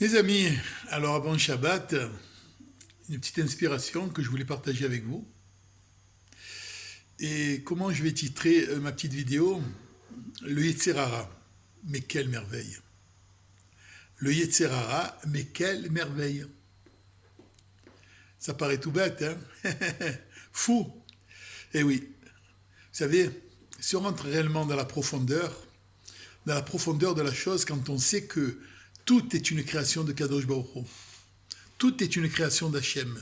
Mes amis, alors avant Shabbat, une petite inspiration que je voulais partager avec vous. Et comment je vais titrer ma petite vidéo? Le Yetzer Hara. Mais quelle merveille! Le Yetzer Hara, mais quelle merveille! Ça paraît tout bête, hein? Fou! Eh oui, vous savez, si on rentre réellement dans la profondeur de la chose, quand on sait que tout est une création de Kadosh Baruch Hu, tout est une création d'Hachem.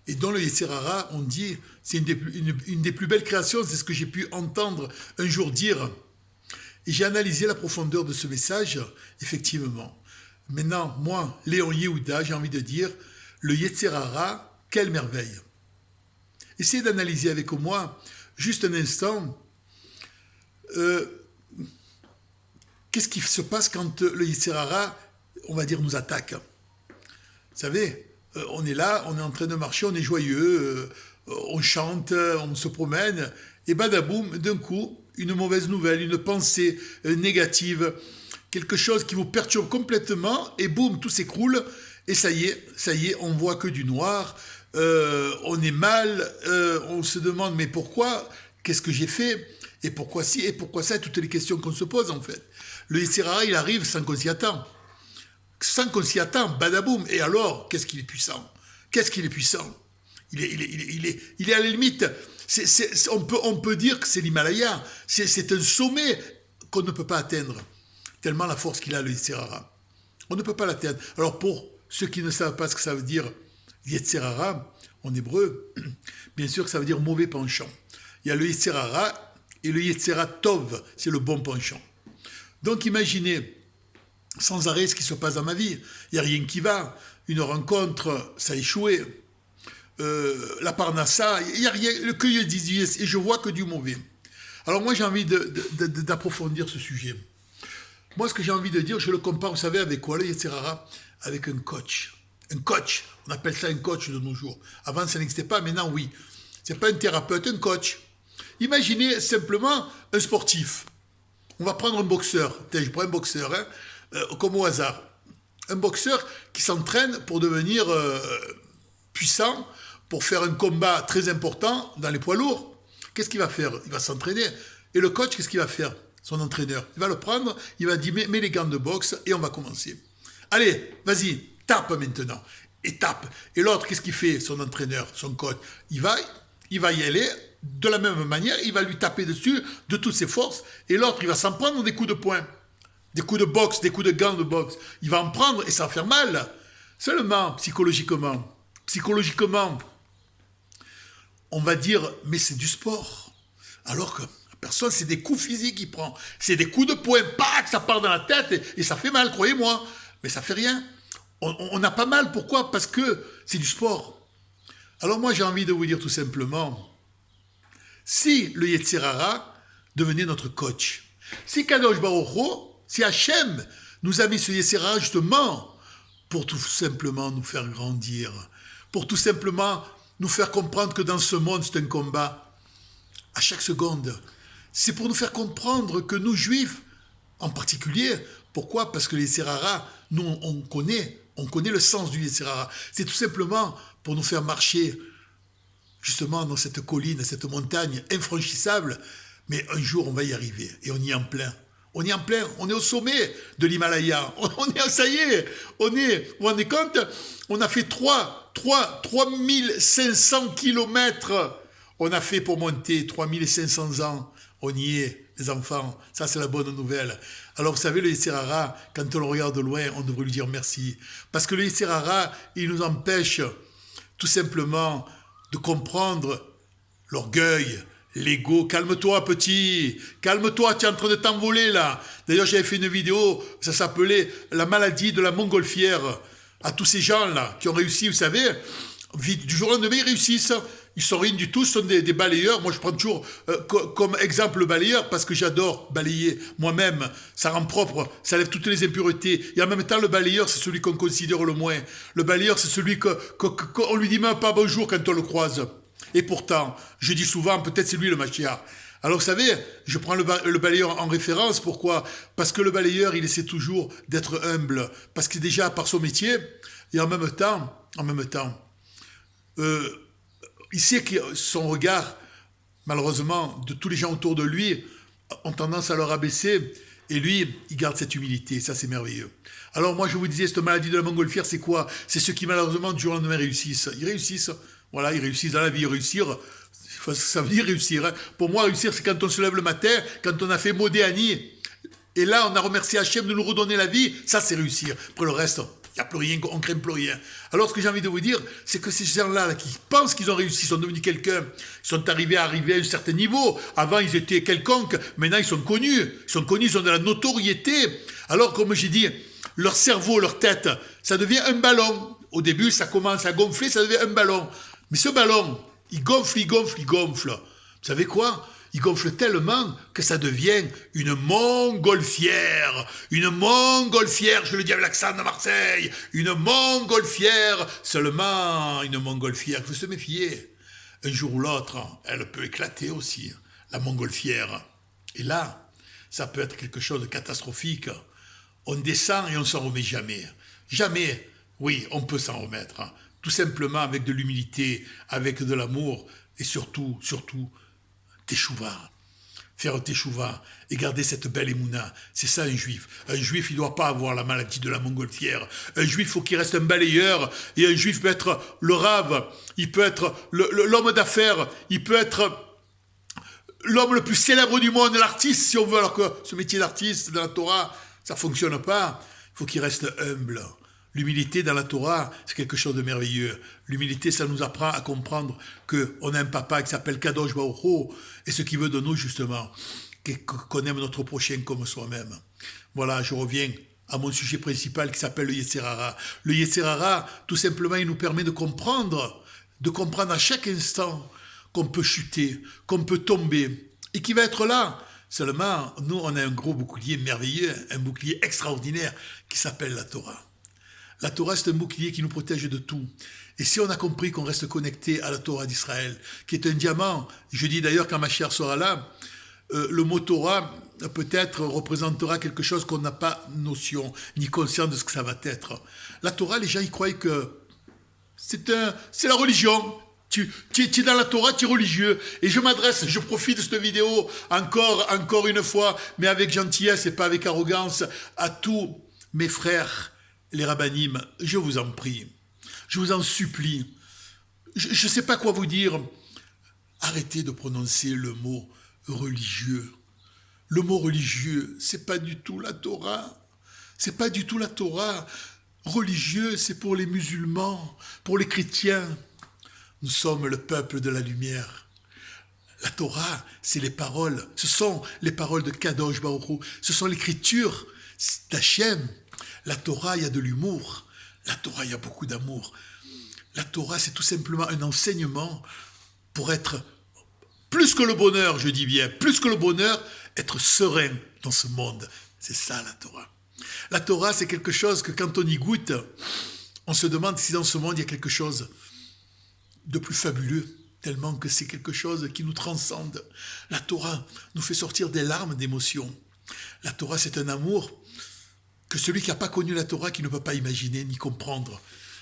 Et dans le Yetzer Hara, on dit, c'est une des plus belles créations, c'est ce que j'ai pu entendre un jour dire. Et j'ai analysé la profondeur de ce message, effectivement. Maintenant, moi, Léon Yehuda, j'ai envie de dire, le Yetzer Hara, quelle merveille! Essayez d'analyser avec moi, juste un instant, qu'est-ce qui se passe quand le Yetzer Hara, on va dire, nous attaque? Vous savez, on est là, on est en train de marcher, on est joyeux, on chante, on se promène, et badaboum, d'un coup, une mauvaise nouvelle, une pensée négative, quelque chose qui vous perturbe complètement, et boum, tout s'écroule, et ça y est, on voit que du noir, on est mal, on se demande, mais pourquoi? Qu'est-ce que j'ai fait? Et pourquoi ci? Et pourquoi ça? Toutes les questions qu'on se pose, en fait. Le Yetzer Hara, il arrive sans qu'on s'y attend. Sans qu'on s'y attend, badaboum. Et alors, qu'est-ce qu'il est puissant? Qu'est-ce qu'il est puissant? Il est à la limite. On peut dire que c'est l'Himalaya. C'est un sommet qu'on ne peut pas atteindre. Tellement la force qu'il a, le Yetzer Hara. On ne peut pas l'atteindre. Alors, pour ceux qui ne savent pas ce que ça veut dire, Yetzer Hara, en hébreu, bien sûr que ça veut dire mauvais penchant. Il y a le Yetzer Hara et le Yetzer Hara Tov, c'est le bon penchant. Donc, imaginez sans arrêt ce qui se passe dans ma vie. Il n'y a rien qui va. Une rencontre, ça a échoué. La parnassa, il n'y a rien que je dis et je vois que du mauvais. Alors moi, j'ai envie d'approfondir ce sujet. Moi, ce que j'ai envie de dire, je le compare, vous savez, avec quoi, le Yetzer Hara? Avec un coach. Un coach. On appelle ça un coach de nos jours. Avant, ça n'existait pas, maintenant, oui. Ce n'est pas un thérapeute, un coach. Imaginez simplement un sportif. On va prendre un boxeur. Je prends un boxeur, hein, comme au hasard. Un boxeur qui s'entraîne pour devenir puissant, pour faire un combat très important dans les poids lourds. Qu'est-ce qu'il va faire? Il va s'entraîner. Et le coach, qu'est-ce qu'il va faire? Son entraîneur. Il va le prendre, il va dire, mets les gants de boxe et on va commencer. Allez, vas-y, tape maintenant. Et tape. Et l'autre, qu'est-ce qu'il fait? Son entraîneur, son coach. Il va y aller de la même manière, il va lui taper dessus de toutes ses forces. Et l'autre, il va s'en prendre des coups de poing. Des coups de boxe, des coups de gants de boxe. Il va en prendre et ça va faire mal. Seulement, psychologiquement, on va dire, mais c'est du sport. Alors que la personne, c'est des coups physiques qu'il prend. C'est des coups de poing, pac, ça part dans la tête et ça fait mal, croyez-moi. Mais ça fait rien. On n'a pas mal, pourquoi? Parce que c'est du sport. Alors moi, j'ai envie de vous dire tout simplement, si le Yetzer Hara devenait notre coach, si Kadosh Baruch Hu, si Hachem nous a mis ce Yetzer Hara justement pour tout simplement nous faire grandir, pour tout simplement nous faire comprendre que dans ce monde, c'est un combat à chaque seconde. C'est pour nous faire comprendre que nous, Juifs, en particulier, pourquoi? Parce que le Yetzer Hara, nous, on connaît le sens du Yetzer Hara. C'est tout simplement pour nous faire marcher justement dans cette colline, cette montagne infranchissable, mais un jour on va y arriver, et on y est en plein. On y est en plein, on est au sommet de l'Himalaya, ça y est, vous vous rendez compte? On a fait 3500 kilomètres, on a fait pour monter 3500 ans, on y est, les enfants, ça c'est la bonne nouvelle. Alors vous savez, le Yetzer Hara, quand on le regarde de loin, on devrait lui dire merci, parce que le Yetzer Hara, il nous empêche tout simplement de comprendre l'orgueil, l'ego. Calme-toi, petit. Calme-toi, tu es en train de t'envoler, là. D'ailleurs, j'avais fait une vidéo, ça s'appelait « La maladie de la montgolfière ». À tous ces gens-là qui ont réussi, vous savez, vite, du jour au lendemain, ils réussissent. Ils sont rien du tout, ce sont des balayeurs. Moi, je prends toujours comme exemple le balayeur parce que j'adore balayer moi-même. Ça rend propre, ça lève toutes les impuretés. Et en même temps, le balayeur, c'est celui qu'on considère le moins. Le balayeur, c'est celui qu'on lui dit même pas bonjour quand on le croise. Et pourtant, je dis souvent, peut-être c'est lui le Mashiach. Alors vous savez, je prends le balayeur en référence, pourquoi? Parce que le balayeur, il essaie toujours d'être humble, parce que déjà par son métier, et en même temps, euh, il sait que son regard, malheureusement, de tous les gens autour de lui, ont tendance à le rabaisser, et lui, il garde cette humilité, ça c'est merveilleux. Alors moi je vous disais, cette maladie de la montgolfière, c'est quoi? C'est ceux qui malheureusement du jour au lendemain réussissent. Ils réussissent, voilà, ils réussissent dans la vie, réussir. Ça veut dire réussir. Hein. Pour moi, réussir, c'est quand on se lève le matin, quand on a fait Modé Annie, et là, on a remercié Hachem de nous redonner la vie, ça, c'est réussir. Après le reste, il n'y a plus rien, on ne craint plus rien. Alors, ce que j'ai envie de vous dire, c'est que ces gens-là qui pensent qu'ils ont réussi, sont devenus quelqu'un, ils sont arrivés à un certain niveau. Avant, ils étaient quelconques, maintenant, ils sont connus. Ils ont de la notoriété. Alors, comme j'ai dit, leur cerveau, leur tête, ça devient un ballon. Au début, ça commence à gonfler, ça devient un ballon. Mais ce ballon, il gonfle, il gonfle, il gonfle. Vous savez quoi? Il gonfle tellement que ça devient une montgolfière. Une montgolfière, je le dis avec l'accent de Marseille. Une montgolfière. Seulement, une montgolfière, il faut se méfier. Un jour ou l'autre, elle peut éclater aussi, la montgolfière. Et là, ça peut être quelque chose de catastrophique. On descend et on ne s'en remet jamais. Jamais. Oui, on peut s'en remettre. Tout simplement avec de l'humilité, avec de l'amour et surtout, teshuva. Faire teshuva et garder cette belle émouna. C'est ça un juif. Un juif, il ne doit pas avoir la maladie de la montgolfière. Un juif, il faut qu'il reste un balayeur. Et un juif peut être le rave, il peut être l'homme d'affaires, il peut être l'homme le plus célèbre du monde, l'artiste, si on veut, alors que ce métier d'artiste dans la Torah, ça ne fonctionne pas. Il faut qu'il reste humble. L'humilité dans la Torah, c'est quelque chose de merveilleux. L'humilité, ça nous apprend à comprendre qu'on a un papa qui s'appelle Kadosh Baruch Hu, et ce qu'il veut de nous, justement, qu'on aime notre prochain comme soi-même. Voilà, je reviens à mon sujet principal qui s'appelle le Yetzer Hara. Le Yetzer Hara, tout simplement, il nous permet de comprendre à chaque instant qu'on peut chuter, qu'on peut tomber, et qui va être là. Seulement, nous, on a un gros bouclier merveilleux, un bouclier extraordinaire qui s'appelle la Torah. La Torah, c'est un bouclier qui nous protège de tout. Et si on a compris qu'on reste connecté à la Torah d'Israël, qui est un diamant, je dis d'ailleurs quand ma chère sera là, le mot Torah peut-être représentera quelque chose qu'on n'a pas notion, ni conscience de ce que ça va être. La Torah, les gens, ils croient que c'est la religion. Tu es dans la Torah, tu es religieux. Et je profite de cette vidéo encore une fois, mais avec gentillesse et pas avec arrogance, à tous mes frères, les rabbinim, je vous en prie, je vous en supplie, je ne sais pas quoi vous dire, arrêtez de prononcer le mot religieux. Le mot religieux, c'est pas du tout la Torah, c'est pas du tout la Torah. Religieux, c'est pour les musulmans, pour les chrétiens. Nous sommes le peuple de la lumière. La Torah, c'est les paroles, ce sont les paroles de Kadosh Baruch Hu, ce sont l'écriture d'Hachem. La Torah, il y a de l'humour. La Torah, il y a beaucoup d'amour. La Torah, c'est tout simplement un enseignement pour être, plus que le bonheur, je dis bien, plus que le bonheur, être serein dans ce monde. C'est ça, la Torah. La Torah, c'est quelque chose que quand on y goûte, on se demande si dans ce monde, il y a quelque chose de plus fabuleux, tellement que c'est quelque chose qui nous transcende. La Torah nous fait sortir des larmes d'émotion. La Torah, c'est un amour que celui qui n'a pas connu la Torah, qui ne peut pas imaginer ni comprendre.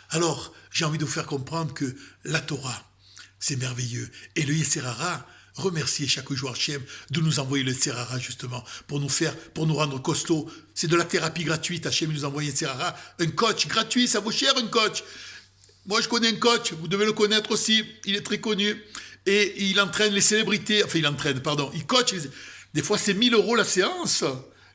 Alors, j'ai envie de vous faire comprendre que la Torah, c'est merveilleux. Et le Yetzer Hara, remerciez chaque jour Hachem de nous envoyer le Yetzer Hara, justement, pour nous rendre costauds. C'est de la thérapie gratuite. Hachem nous envoie le Yetzer Hara, un coach gratuit, ça vaut cher un coach. Moi, je connais un coach, vous devez le connaître aussi, il est très connu. Et il entraîne les célébrités, il coach. Des fois, c'est 1 000 € la séance.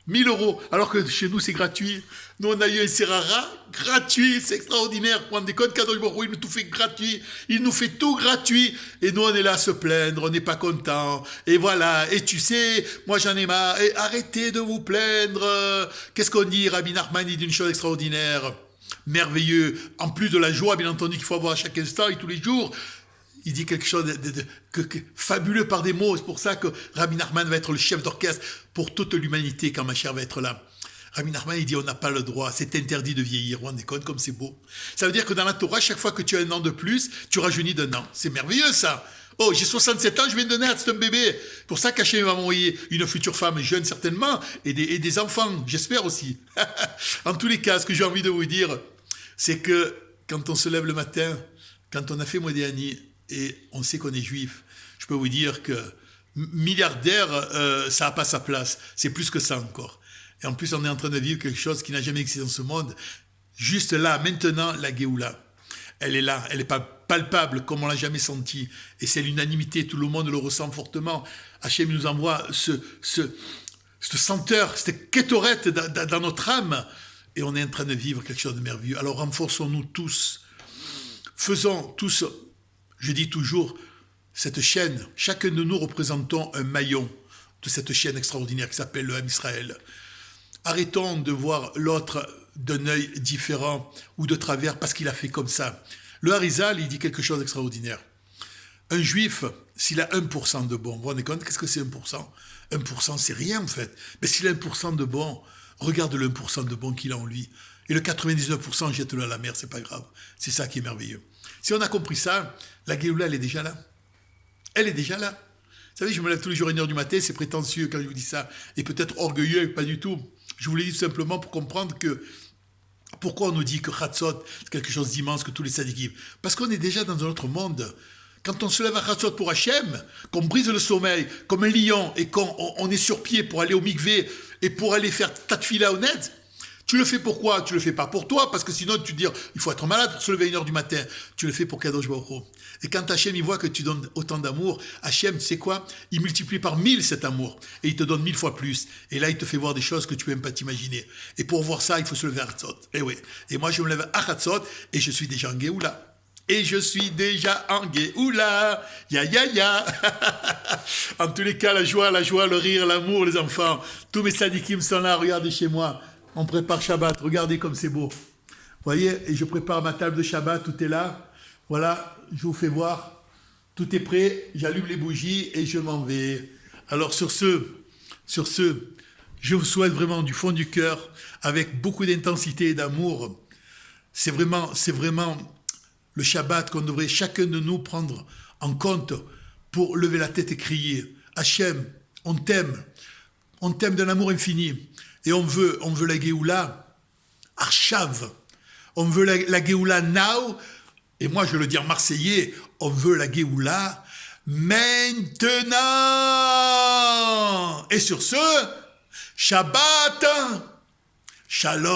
1 000 €, alors que chez nous c'est gratuit. Nous on a eu un Serrara gratuit, c'est extraordinaire. Prendre des codes Kadosh Baruch Hu, il nous tout fait gratuit, il nous fait tout gratuit. Et nous on est là à se plaindre, on n'est pas content. Et voilà, et tu sais, moi j'en ai marre. Et arrêtez de vous plaindre. Qu'est-ce qu'on dit? Rabbi Nachman dit une chose extraordinaire, merveilleux. En plus de la joie, bien entendu, qu'il faut avoir à chaque instant et tous les jours. Il dit quelque chose de fabuleux par des mots. C'est pour ça que Rabbi Nachman va être le chef d'orchestre pour toute l'humanité quand ma chère va être là. Rabbi Nachman, il dit on n'a pas le droit, c'est interdit de vieillir. On déconne comme c'est beau. Ça veut dire que dans la Torah, chaque fois que tu as un an de plus, tu rajeunis d'un an. C'est merveilleux ça. Oh, j'ai 67 ans, je viens de naître, c'est un bébé. Pour ça qu'Hachem va m'envoyer une future femme jeune certainement, et des enfants, j'espère aussi. En tous les cas, ce que j'ai envie de vous dire, c'est que quand on se lève le matin, quand on a fait Modéani, et on sait qu'on est juif, je peux vous dire que milliardaire, ça n'a pas sa place. C'est plus que ça encore. Et en plus, on est en train de vivre quelque chose qui n'a jamais existé dans ce monde. Juste là, maintenant, la Géoula. Elle est là, elle n'est pas palpable comme on l'a jamais senti. Et c'est l'unanimité, tout le monde le ressent fortement. Hachem nous envoie cette senteur, cette kétorette dans notre âme. Et on est en train de vivre quelque chose de merveilleux. Alors renforçons-nous tous. Faisons tous, je dis toujours, cette chaîne. Chacun de nous représentons un maillon de cette chaîne extraordinaire qui s'appelle le Ham Israël. Arrêtons de voir l'autre d'un œil différent ou de travers parce qu'il a fait comme ça. Le Harizal, il dit quelque chose d'extraordinaire. Un juif, s'il a 1% de bon, vous vous rendez compte, qu'est-ce que c'est 1%? 1%, c'est rien en fait. Mais s'il a 1% de bon, regarde le 1% de bon qu'il a en lui. Et le 99%, jette-le à la mer, c'est pas grave. C'est ça qui est merveilleux. Si on a compris ça, la Géoula, elle est déjà là. Elle est déjà là. Vous savez, je me lève tous les jours à 1h du matin, c'est prétentieux quand je vous dis ça, et peut-être orgueilleux, pas du tout. Je vous l'ai dit tout simplement pour comprendre que pourquoi on nous dit que Chatzot, c'est quelque chose d'immense que tous les sadikim. Parce qu'on est déjà dans un autre monde. Quand on se lève à Chatzot pour Hachem, qu'on brise le sommeil comme un lion et qu'on est sur pied pour aller au mikvé et pour aller faire ta tfila honnête, tu le fais pourquoi? Tu le fais pas pour toi, parce que sinon tu te dis, il faut être malade pour se lever à 1h du matin. Tu le fais pour Kadosh Baruch Hu. Et quand Hachem, il voit que tu donnes autant d'amour, Hachem, tu sais quoi? Il multiplie par 1000 cet amour. Et il te donne 1000 fois plus. Et là, il te fait voir des choses que tu peux même pas t'imaginer. Et pour voir ça, il faut se lever à Hatzot. Et oui. Et moi, je me lève à Hatzot et je suis déjà en Géoula. Et je suis déjà en Géoula. Ya, ya, ya. En tous les cas, la joie, le rire, l'amour, les enfants. Tous mes sadikim sont là, regardez chez moi. On prépare Shabbat, regardez comme c'est beau. Vous voyez, et je prépare ma table de Shabbat, tout est là. Voilà, je vous fais voir. Tout est prêt, j'allume les bougies et je m'en vais. Alors sur ce, je vous souhaite vraiment du fond du cœur, avec beaucoup d'intensité et d'amour. C'est vraiment le Shabbat qu'on devrait chacun de nous prendre en compte pour lever la tête et crier. Hachem, on t'aime d'un amour infini. Et on veut la Géoula, Arshav. On veut la Géoula now. Et moi, je le dis en marseillais, on veut la Géoula maintenant. Et sur ce, Shabbat, Shalom.